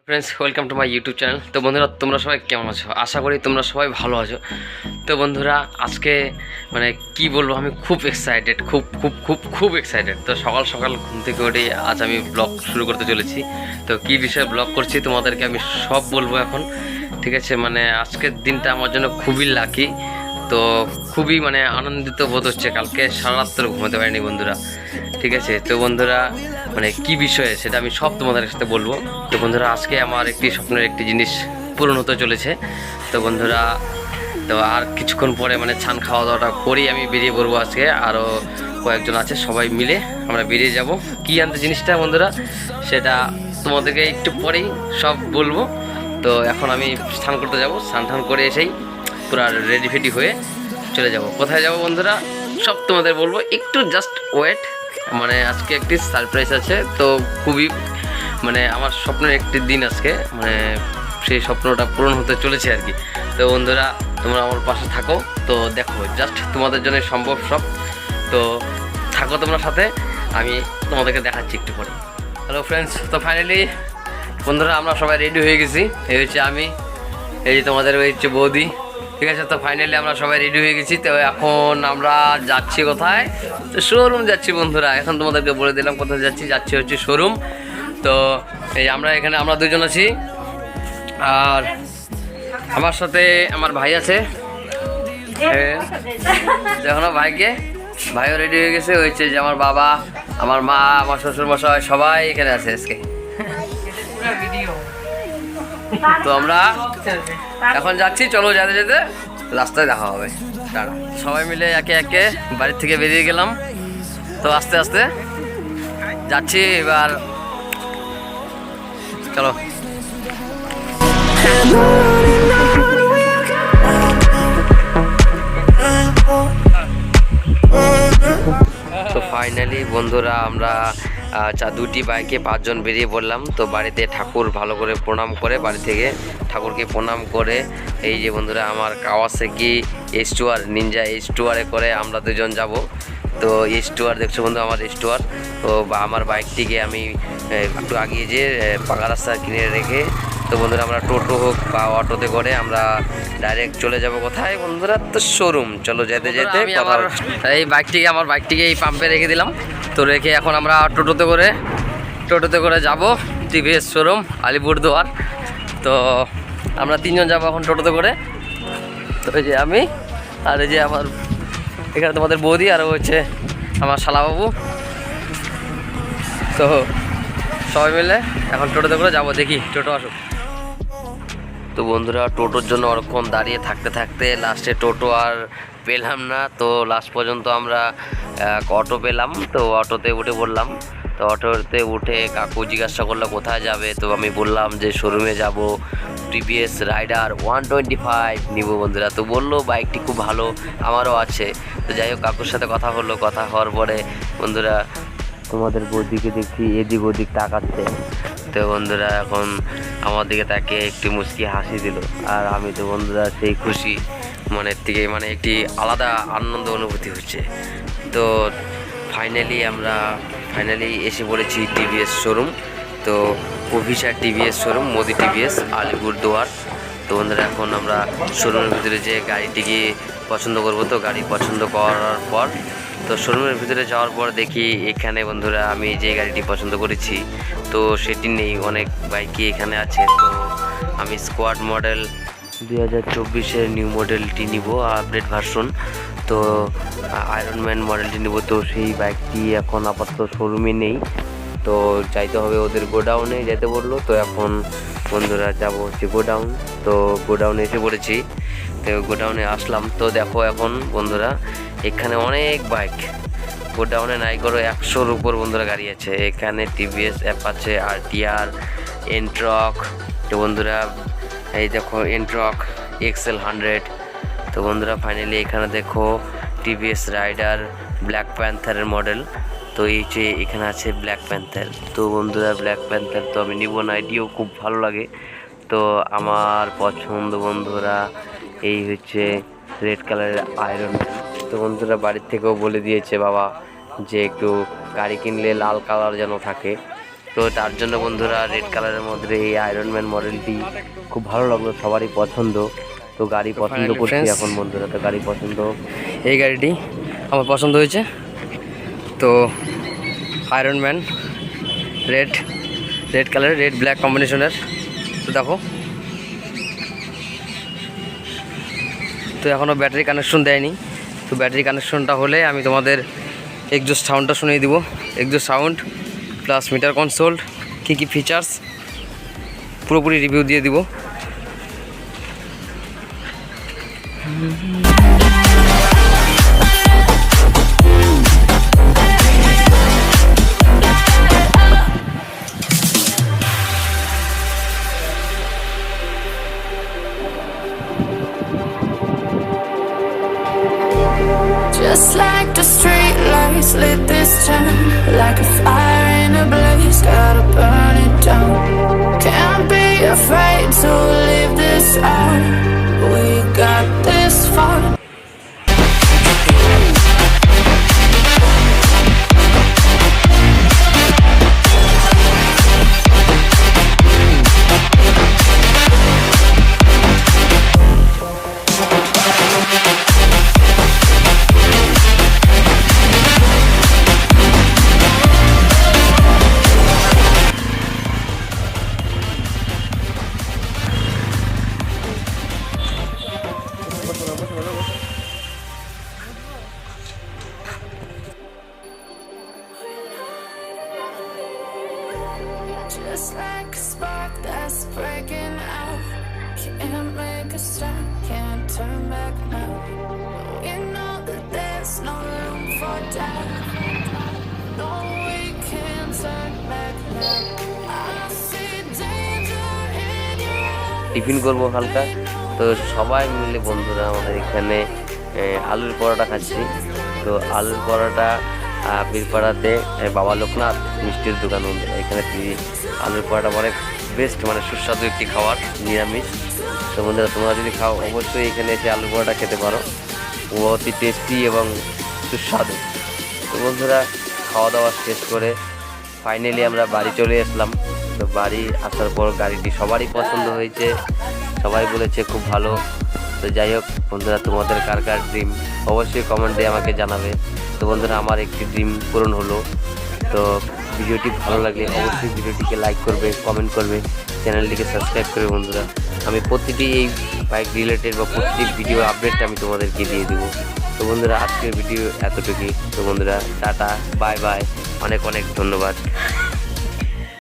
Friends, welcome to my YouTube channel. তো বন্ধুরা, তোমরা সবাই কেমন আছো? আশা করি তোমরা সবাই ভালো আছো। তো বন্ধুরা, আজকে মানে কি বলবো, আমি খুব এক্সাইটেড, খুব খুব খুব খুব এক্সাইটেড। তো সকাল সকাল ঘুম থেকে উঠে আজ আমি ব্লগ শুরু করতে চলেছি। তো কী বিষয়ে ব্লগ করছি তোমাদেরকে আমি সব বলবো এখন, ঠিক আছে? মানে আজকের দিনটা আমার জন্য খুবই লাকি। তো খুবই মানে আনন্দিত বোধ হচ্ছে। কালকে সারা রাত্র ঘুমাতে পারিনি বন্ধুরা, ঠিক আছে? তো বন্ধুরা, মানে কি বিষয়ে সেটা আমি সব তোমাদের সাথে বলবো। তো বন্ধুরা, আজকে আমার একটি স্বপ্নের একটি জিনিস পূরণ হতে চলেছে। তো বন্ধুরা, তো আর কিছুক্ষণ পরে মানে ছান খাওয়া দাওয়াটা করেই আমি বেরিয়ে পড়বো। আজকে আরও কয়েকজন আছে, সবাই মিলে আমরা বেরিয়ে যাব। কী আনতে জিনিসটা বন্ধুরা, সেটা তোমাদেরকে একটু পরেই সব বলবো। তো এখন আমি স্নান করতে যাব, স্নান টান করে এসেই পুরো রেডি ফেডি হয়ে চলে যাব। কোথায় যাব বন্ধুরা সব তোমাদের বলবো, একটু জাস্ট ওয়েট। মানে আজকে একটি সারপ্রাইজ আছে। তো খুবই মানে আমার স্বপ্নের একটি দিন আজকে, মানে সেই স্বপ্নটা পূরণ হতে চলেছে আর কি। তো বন্ধুরা, তোমরা আমার পাশে থাকো। তো দেখো, জাস্ট তোমাদের জন্য সম্ভব সব। তো থাকো তোমরা সাথে, আমি তোমাদেরকে দেখাচ্ছি একটু পরে। হ্যালো ফ্রেন্ডস, তো ফাইনালি বন্ধুরা আমরা সবাই রেডি হয়ে গেছি। এই হচ্ছে আমি, এই যে তোমাদের ওই হচ্ছে বৌদি, ঠিক আছে? তো ফাইনালি আমরা সবাই রেডি হয়ে গেছি। তো এখন আমরা যাচ্ছি কোথায়? তো শোরুম যাচ্ছি বন্ধুরা। এখন তোমাদেরকে বলে দিলাম কোথায় যাচ্ছি হচ্ছে শোরুম। তো এই আমরা এখানে আমরা দুজন আছি, আর আমার সাথে আমার ভাই আছে। দেখো না ভাইও রেডি হয়ে গেছে। হয়েছে যে আমার বাবা, আমার মা, আমার শ্বশুর মশাই সবাই এখানে আছে আজকে। তো আমরা এখন যাচ্ছি, চলো যেতে যেতে রাস্তায় দেখা হবে। দাঁড়া, সবাই মিলে একে একে বাড়ির থেকে বেরিয়ে গেলাম। তো আস্তে আস্তে যাচ্ছি এবার, চলো। তো ফাইনালি বন্ধুরা, আমরা দুটি বাইকে 5 জন বেরিয়ে পড়লাম। তো বাড়িতে ঠাকুর ভালো করে প্রণাম করে, বাড়ি থেকে ঠাকুরকে প্রণাম করে, এই যে বন্ধুরা আমার কাওয়াসাকি S2R নিনজা S2R করে আমরা দুজন যাব। তো S2R দেখছো বন্ধু, আমার S2R। তো আমার বাইকটিকে আমি একটু আগিয়ে যে পাকা রাস্তা কিনে রেখে, তো বন্ধুরা আমরা টোটো হোক বা অটোতে করে আমরা ডাইরেক্ট চলে যাব কোথায় বন্ধুরা? তো শোরুম। চলো যেতে যেতে এই বাইকটিকে এই পাম্পে রেখে দিলাম। তো রেখে এখন আমরা টোটোতে করে যাব TVS শোরুম আলিপুরদুয়ার। তো আমরা 3 জন যাবো এখন টোটোতে করে। তো এই যে আমি, আর এই যে আমার এখানে তোমাদের বৌদি, আর হচ্ছে আমার শালাবাবু। তো সবাই মিলে এখন টোটোতে করে যাবো, দেখি টোটো আসুক। তো বন্ধুরা, টোটোর জন্য অনেকক্ষণ দাঁড়িয়ে থাকতে থাকতে লাস্টে টোটো আর পেলাম না। তো লাস্ট পর্যন্ত আমরা অটো পেলাম। তো অটোতে উঠে পড়লাম। তো অটোতে উঠে কাকু জিজ্ঞাসা করলো কোথায় যাবে। তো আমি বললাম যে শোরুমে যাব, TVS রাইডার 125 নিব বন্ধুরা। তো বললো বাইকটি খুব ভালো, আমারও আছে। তো যাই হোক, কাকুর সাথে কথা হলো। কথা হওয়ার পরে বন্ধুরা, তোমাদের বৌদিকে দেখছি এদিক ওদিক তাকাচ্ছে। তো বন্ধুরা এখন আমার দিকে তাকে একটি মুচকি হাসি দিল। আর আমি তো বন্ধুরা সেই খুশি মনের থেকে, মানে একটি আলাদা আনন্দ অনুভূতি হচ্ছে। তো ফাইনালি এসে পড়েছি TVS শোরুম। তো officer TVS showroom, Modi TVS Alipurduar. তো বন্ধুরা এখন আমরা শোরুমের ভিতরে যে গাড়িটিকে পছন্দ করব। তো গাড়ি পছন্দ করার পর, তো শোরুমের ভিতরে যাওয়ার পর দেখি এখানে বন্ধুরা আমি যে গাড়িটি পছন্দ করেছি তো সেটি নেই, অনেক বাইকই এখানে আছে। তো আমি স্কোয়াড মডেল 2024-এর নিউ মডেলটি নিব, আপডেট ভার্সন। তো আয়রনম্যান মডেলটি নিব। তো সেই বাইকটি এখন আপাতত শোরুমে নেই। তো যাইতে হবে ওদের গোডাউনে, যেতে বললো। তো এখন বন্ধুরা যাব হচ্ছে গোডাউন। তো গোডাউনে এসে পড়েছি। তো গোডাউনে আসলাম। তো দেখো এখন বন্ধুরা এখানে অনেক বাইক, গোডাউনে নাই করো 100-র উপর বন্ধুরা গাড়ি আছে। এখানে TVS অ্যাপাচে, RTR, এন্ট্রক। তো বন্ধুরা এই দেখো এন্ট্রক XL100। তো বন্ধুরা ফাইনালি এখানে দেখো TVS রাইডার ব্ল্যাক প্যান্থারের মডেল। তো এই যে এখানে আছে ব্ল্যাক প্যান্থার। তো বন্ধুরা ব্ল্যাক প্যান্থার তো আমি নিব না, এটিও খুব ভালো লাগে। তো আমার পছন্দ বন্ধুরা এই হচ্ছে রেড কালারের আয়রনম্যান। তো বন্ধুরা বাড়ির থেকেও বলে দিয়েছে বাবা যে একটু গাড়ি কিনলে লাল কালার যেন থাকে। তো তার জন্য বন্ধুরা রেড কালারের মধ্যে এই আয়রন ম্যান মডেলটি খুব ভালো লাগলো, সবারই পছন্দ। তো গাড়ি পছন্দ করছি এখন বন্ধুরা, তো গাড়ি পছন্দ, এই গাড়িটি আমার পছন্দ হয়েছে। তো আয়রন ম্যান রেড কালারের, রেড ব্ল্যাক কম্বিনেশনের। তো দেখো, তো এখনও ব্যাটারি কানেকশন দেয়নি। তো ব্যাটারি কানেকশনটা হলে আমি তোমাদের এক্সজস্ট সাউন্ডটা শুনিয়ে দিব। Exhaust sound plus meter console, কী ফিচার্স পুরোপুরি রিভিউ দিয়ে দিব। Just like the street lights lit this town, like a fire in a blaze, gotta burn it down. Can't be afraid to leave this out. We got this far. Just like a spark that's breaking out. Can't make a stop, can't turn back now. We know that there's no room for doubt. No, we can't turn back now. I see danger in your eyes. Tiffin করবো হালকা। তো সবাই মিলে বন্ধুরা আমাদের এখানে আলুর পরোটা খাচ্ছি। তো আলুর পরোটা বীরপাড়াতে বাবা লোকনাথ মিষ্টির দোকান বন্ধুরা, এখানে আলুর পরোটা অনেক বেস্ট, মানে সুস্বাদু একটি খাবার, নিরামিষ। তো বন্ধুরা তোমরা যদি খাও অবশ্যই এখানে এসে আলুর পরোটা খেতে পারো, অতি টেস্টি এবং সুস্বাদু। তো বন্ধুরা খাওয়া দাওয়া শেষ করে ফাইনালি আমরা বাড়ি চলে আসলাম। তো বাড়ি আসার পর গাড়িটি সবারই পছন্দ হয়েছে, সবাই বলেছে খুব ভালো। তো যাই হোক বন্ধুরা, তোমাদের কার কার ড্রিম অবশ্যই কমেন্টে আমাকে জানাবে। তো বন্ধুরা আমার একটি ড্রিম পূরণ হলো। তো ভিডিওটি ভালো লাগলে অবশ্যই ভিডিওটিকে লাইক করবে, কমেন্ট করবে, চ্যানেলটিকে সাবস্ক্রাইব করবে বন্ধুরা। আমি প্রতিটি এই বাইক রিলেটেড বা প্রতিটি ভিডিও আপডেট আমি তোমাদেরকে দিয়ে দেবো। তো বন্ধুরা আজকের ভিডিও এতটুকুই। তো বন্ধুরা টাটা, বাই বাই, অনেক অনেক ধন্যবাদ।